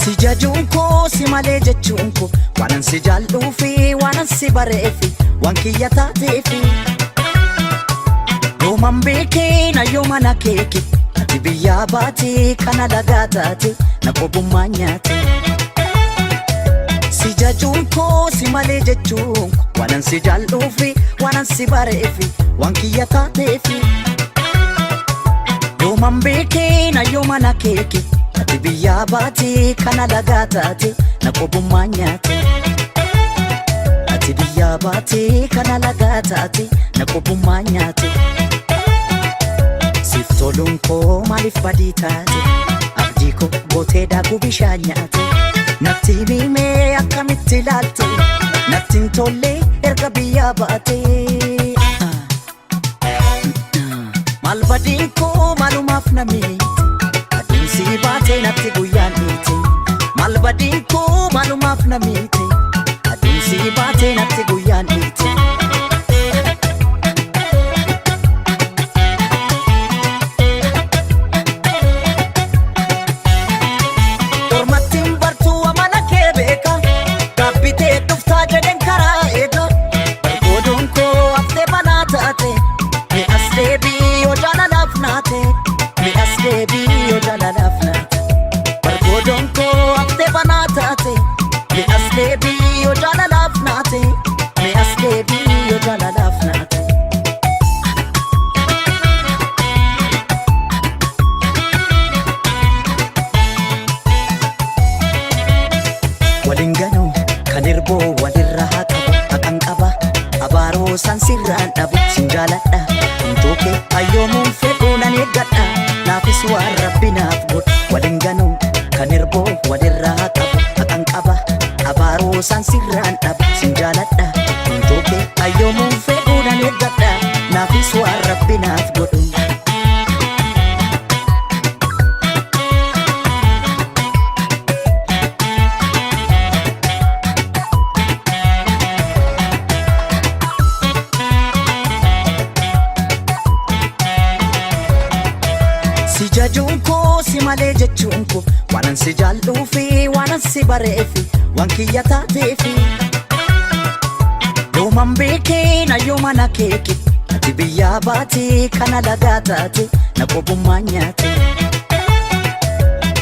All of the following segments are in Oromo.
Si jajuun koo si malee jechuun koo waanan si jaalluu fi waanan si bareefi waan kiyya taateefi yooman beekee na yoomana keeke ati biyyaa baatee kana lagaa taate na qobummaa nyaate. Si jajuun koo si malee jechuun koo waanan si jaalluu fi waanan si bareefi waan kiyya taateefi yooman beekee na yoomana keeke ati biyyaa baatee kana lagaa taate na qobummaa nyaate. Ati biyyaa baatee kana lagaa taate na qobummaa nyaate. Siif toluun koo maaliif badii taate abdii koo gootee daakuu bishaan nyaate. Natti himee akkamitti ilaalte natti hin tolle erga biyyaa baatee. Maal badiin koo maalumaaf na miite si baate natti guyyaan miite. Maal badiin koo maalumaaf na miite aduun si baate natti guyyaan miite. Ormattiin bartuu amala kee beeka gaabbitee dhuftaa jedhen karaa eega. Bargoodoon koo haftee banaa taate mi as deebii yoo jaalalaaf naate. Mi as deebii yoo jaalalaaf naate. Bargoodoon koo haftee banaa taate mi as deebii yoo jaalalaaf naate. Mi as deebii yoo jaalalaaf naate. Waliin ganuu kan hirboo walirra haa qabu haqan qaba abaaroo san sirraan dhabu sin jaaladha hintooke ayyoomuun fedhuu nan eeggadha. Naafis waan rabbi naaf godhu waliin ganuu kan hirboo walirraa qabu haqan qaba abaaroo san sirraan dhabu sin jaaladha hintooke ayyoomuun fedhuu nan eeggadha. Naafis waan rabbi naaf godhu. Si jajuun koo si malee jechuun koo waanan si jaalluu fi waanan si bareefi waan kiyya taateefi yooman beekee na yoomana keeke ati biyyaa baatee kana lagaa taate na qobummaa nyaate.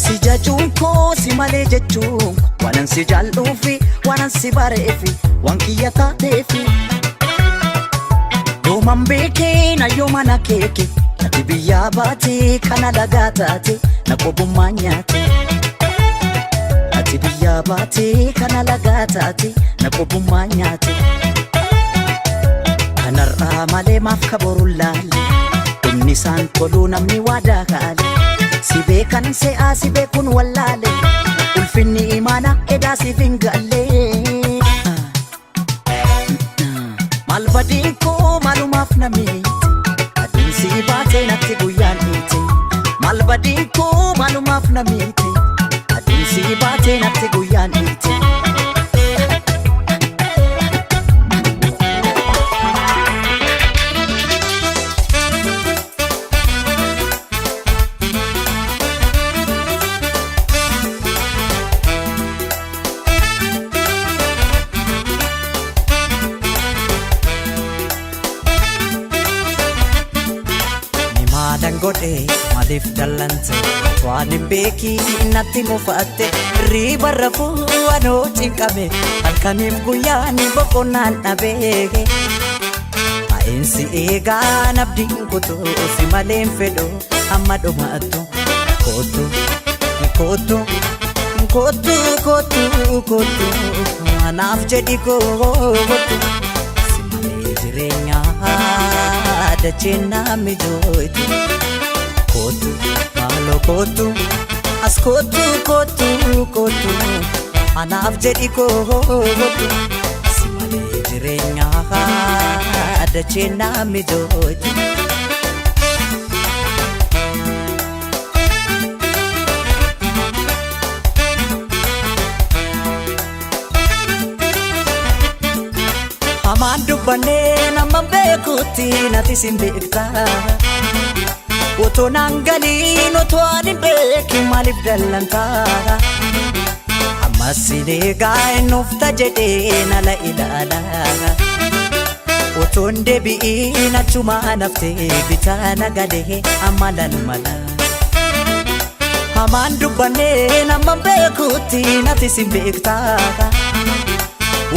Si jajuun koo si malee jechuun koo waanan si jaalluu fi waanan si bareefi waan kiyya taateefi yooman beekee na yoomana keeke ati biyyaa baatee kana lagaa taate na qobummaa nyaate. Ati biyyaa baatee kana lagaa taate na qobummaa nyaate. Kanarraa malee maaf kaboruun laalle inni isaan toluu namni waadaa kaale. Si beekan se'aa si beekun wallaale ulfinni imaana edaa siif hin galle. Maal badiin koo maalumaaf na miite si baate natti guyyaan miite. Maal badiin koo maalumaaf na miite aduun si baate natti guyyaan miite. Godhe maaliif dallante waan hin beekiin natti mufaatte riba rafuu anoo cinqame halkaniif guyyaan boqonnaan dhabee. Aeensi eegaan abdiin kutuu si maleen fedhoo amma dhumaattu kootu kootu kootu kootu kootu anaaf jedhi kootu si malee jireenyaa dacheen na mijooyti. Kootu maaloo kootu as kootu kootu kootu anaaf jedhi kootu si malee jireenyaa dacheen na mijooyti. Hamaan dubbannee nama beekutti nati sin beekta. Otoo naan galiin otoo ani beekin maaliif dallanta. Masineegaa ennufta jedhee nala ilaala Otoon deebi'iin achumaa naftee bitaa nagalee amalan mala Hamaan dubbannee nama beekutti nati sin beektaa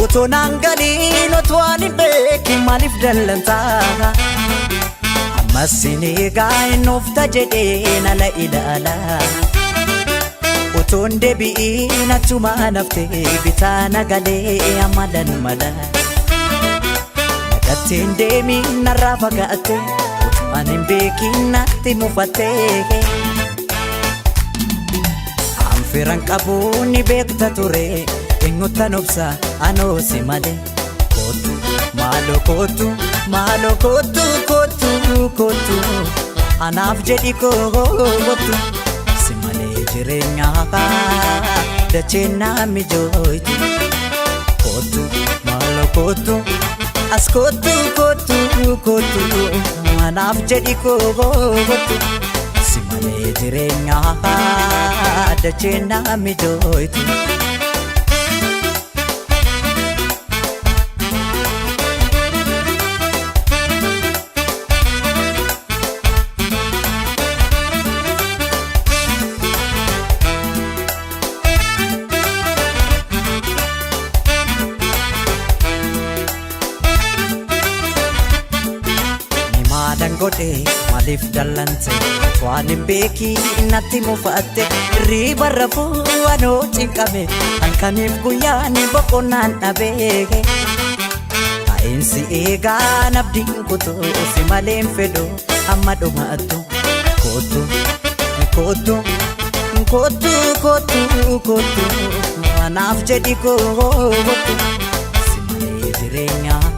Otoo naan galiin otoo ani beekin maaliif dallantaa Masineegaa ennufta jedhee nala ilaala Otoon deebi'iin achumaa naftee bitaa nagalee amalan mala Nagatteen deemiin narraa fagaatte otoo ani hin beekin natti mufattee Anfiran qabuun ni beekta ture eenyutan obsa anoo si malee Kootu maaloo kootu maaloo kootu kootu kootu anaaf jedhi kootu Jireenyaa dachee naa mijooyti Kootu maaloo kootu as kootu kootu kootu anaaf jedhi kootu si malee jireenyaa dachee naa mijooyti Godhe maaliif dallante waan hin beekiin natti mufatte riba rafuu anoo cinqame halkaniif guyyaan boqonnaan dhabee Aeensi eegaa nabdiin kutuu si maleen fedhu amma dhumaattu Kootu kootu kootu kootu kootu anaaf jedhi kootu si malee jireenyaa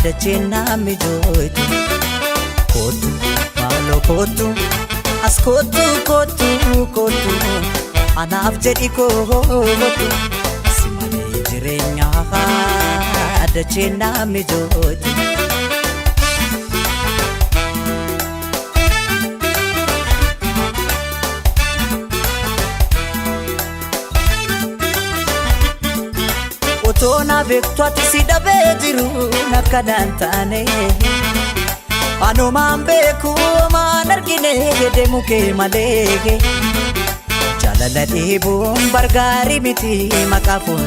dachee naa mijooyti Kootu maaloo kootu as kootu kootu kootu anaaf jedhi kootu si malee jireenyaa dachee naa mijooyti Otoo na beektu ati si dhabee jiru nakkanaan taane Anumaan beeku maan argine deemu kee malee Jaalala dhiibuun bargaarii miti maqaa foon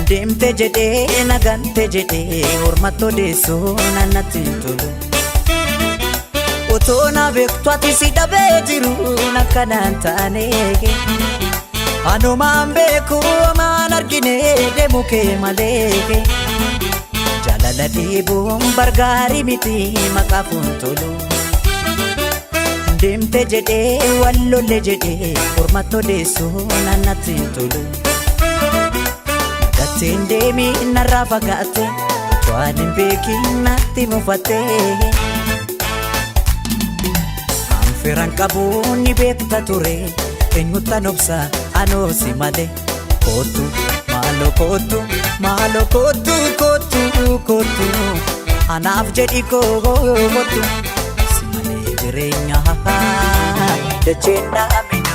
Deemte jedhee nagante jedhee hormatoo deessoo nannatti hin tolu Otoo na beektu ati si dhabee jiru nakkanaan taane Anumaan beeku maan argine deemu kee malee Jaalala dhiibuun bargaarii miti maqaa foon tolu Deemte jedhee wallolle jedhee hormatoo deessoo nannatti hin tolu Nagatteen deemiin narraa fagaatte waan hin beekin natti mufatte Anfiran qabuun ni beekta ture eenyutan obsa anoo si malee Kootu maaloo kootu maaloo kootu kootu kootu anaaf jedhi kootu si malee jireenyaa dachee naa mijooyti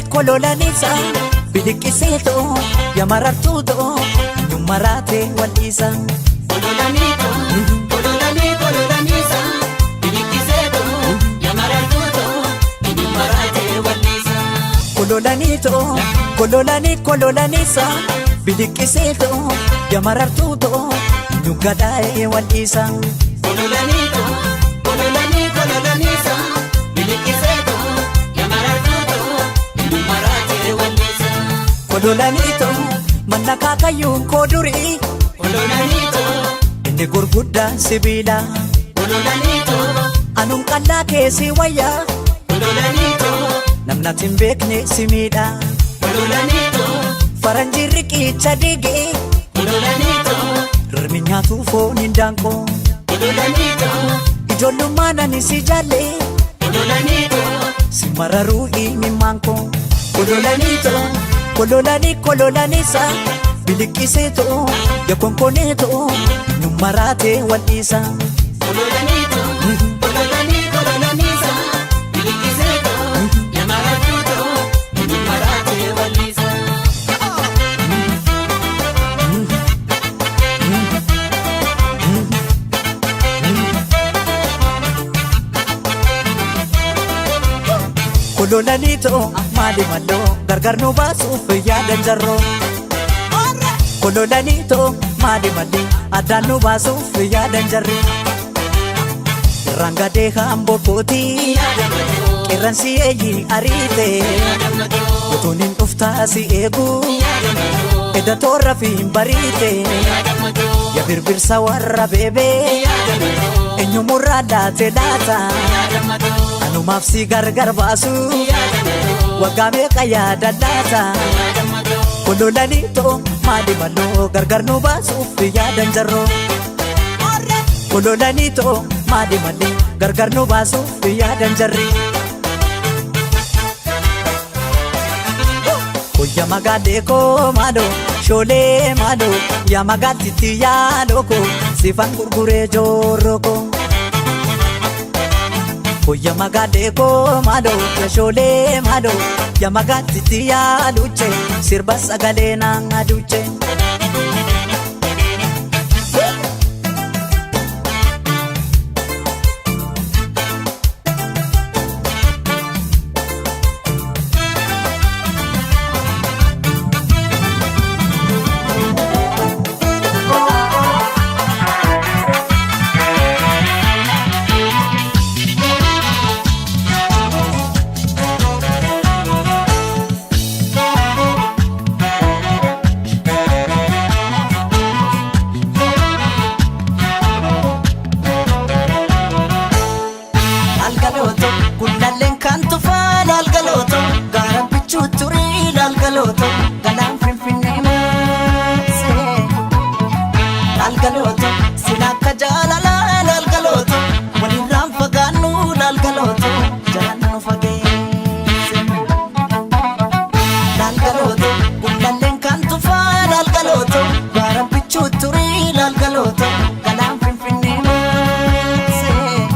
kololaniisa biliqiseeto yamarartuuto numaraate wal'iisa kololaniisa biliqiseeto yamarartuuto numaraate wal'iisa kololaniisa biliqiseeto yamarartuuto nugadaa'e wal'iisa kololaniisa biliqiseeto Kololaniito manna kaakayyuun koo durii Kololaniito inni gurguddaan sibiila Kololaniito anuun qallaa keessi wayyaa Kololaniito namnatti hin beekne si miidha Kololanito Faranjii riqicha dhigee Kololanito Rirmi nyaatu foon hindaanqoo Kololanito Ijoollummaan ani si jaalle Kololanito si mararuu imimmaan koo Kololanito Kololanisa biliqqiseetoo yakonkoneetoo nummaraatee wal'iisa Kololanito Kololanisa Bilikiseto Yamaratuto Numarate Walisa Kololanito maali malloo gargar nu baasuuf yaadan jarroo Kololanito maali mallee addaan nu baasuuf yaadan jarri Rangadee hamboo kootii qeerransi eeyyii ariite utuun hin dhuftaa si eegu edda toorra fi hin bariite ya birbirsa warra beebee eenyumurraa laate laata anumaaf si gargar baasu waggaa meeqa yaadan laata Kololanito maali malloo gargar nu baasuuf yaadan jarroo Kololanito maali mallee gargar nu baasuuf yaadan jarri Koyya magaalee koo maaloo shoolee maaloo yaa magaattitti yaaloo koo sifan gurguree joorroo koo Koyya magaalee koo maaloo yaa shoolee maaloo yaa magaattitti yaaluuche sirba sagalee naan aduuche Galaan Finfinnee maasee Laalgalooto silakka jaalalaa laalgalooto walirraan fagaannu laalgalooto jalaan nu fageesse Laalgalooto gullalleen kan tufaa laalgalooto gaara bichuu turii laalgalooto galaan Finfinnee maasee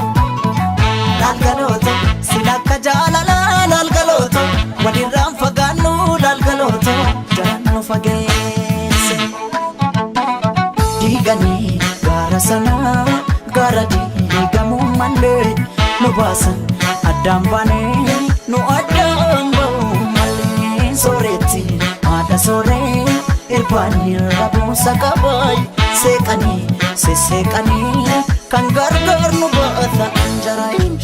Laalgalooto silakka jaalalaa laalgalooto walirraan fagaannu laalgalooto jalaan nu fageesse Diiganii gaara sanaa gaara diigamuu malee nu baasan addaan baanee nu addaan ba'uu malee sooretti haadha sooree irbaanii rabuusa qabaay seeqanii sesseeqanii kan gargaar nu baata jaraayin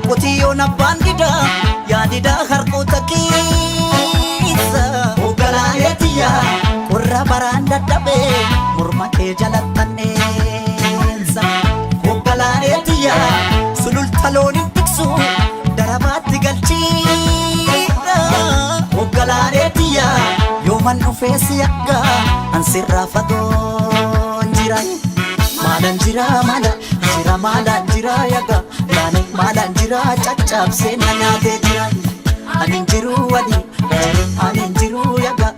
Qotiyyoon abbaan didaa yaadidaa harkoota keessa Ogalaayetiyaa qorra baraan dadhabee morma kee jalattanneessa Ogalaayetiyaa sululta looniin tiksu darabaatti galchiidha Ogalaayetiyaa yooman dhufeessi akka ansirraa fagoon jira Maalan jira maalan jira yaga Maalan jira caccabsee na nyaatee jira Anin jiru wali anin jiru yaga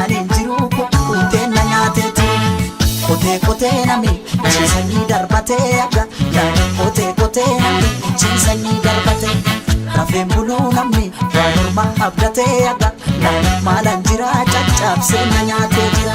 Anin jiru kuttee na nyaatee jira Kotee nami ciisanii darbatee yaga Kotee nami ciisanii darbatee Rafeen buluu namni waa morma abdatee yaga Maalan jira caccabsee na nyaatee jira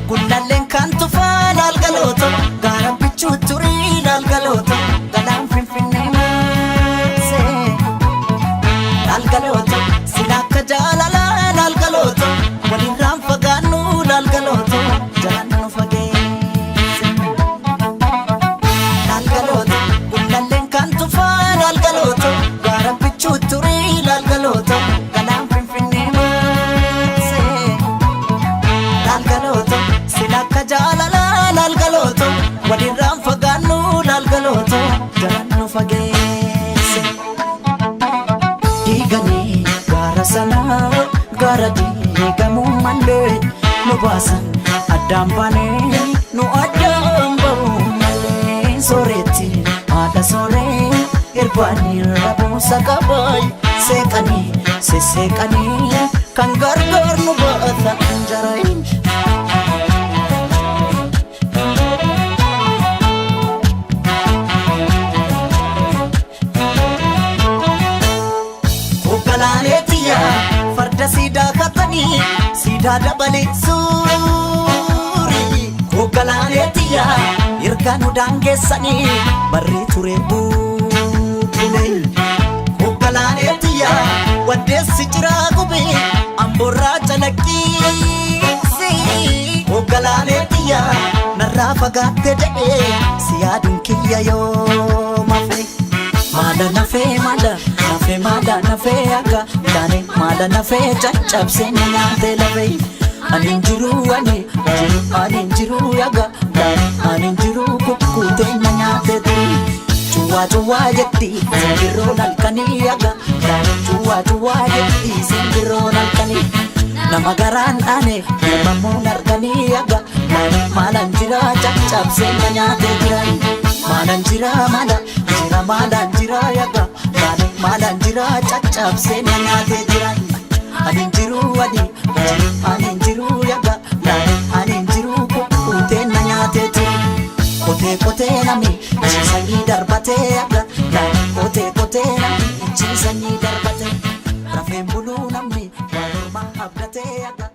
Gullalleen kan tufaa laalgalooto gaara bichuu turii laalgalooto galaan Finfinnee maasee diiganii gaara sanaa gaara diigamuu malee nu baasan addaan baanee nu addaan ba'uu malee sooretti haadha sooree irbaanii rabuusa qabaay seeqanii sesseeqanii kan gargaar nu baata jaraayin. Farda siidaa katanii siidaa dabalee suurii hoggalaaleetiyaa erga nu daangeessanii barri ture buulee hoggalaaleetiyaa waddeessi jiraa gubee amboorraa calaqqiisi hoggalaaleetiyaa narraa fagaatte jedhee si yaaduun kiyya yoo mafe maada nafee maada nafee maada nafee akka taane maada nafee caccabsee na nyaatee lafee ani jiru ani jiru yaga taane ani jiru kukkutee na nyaatee turi cuwaa cuwaa jetti simbirroon halkanii yaga taane cuwaa jetti simbirroon halkanii nama garaan dhaane ilmamuun arganii yaga taane maalan jira caccabsee na nyaatee jiran maalan jira maalan jira yaga taane maalan jira caccabsee na nyaatee jiran ani jiru yaga taane ani jiru kukkutee na nyaatee turi kotee nami ciisanii darbatee yaga taane kotee nami ciisanii darbatee rafeen buluu namni waan ormaa abdatee yaga.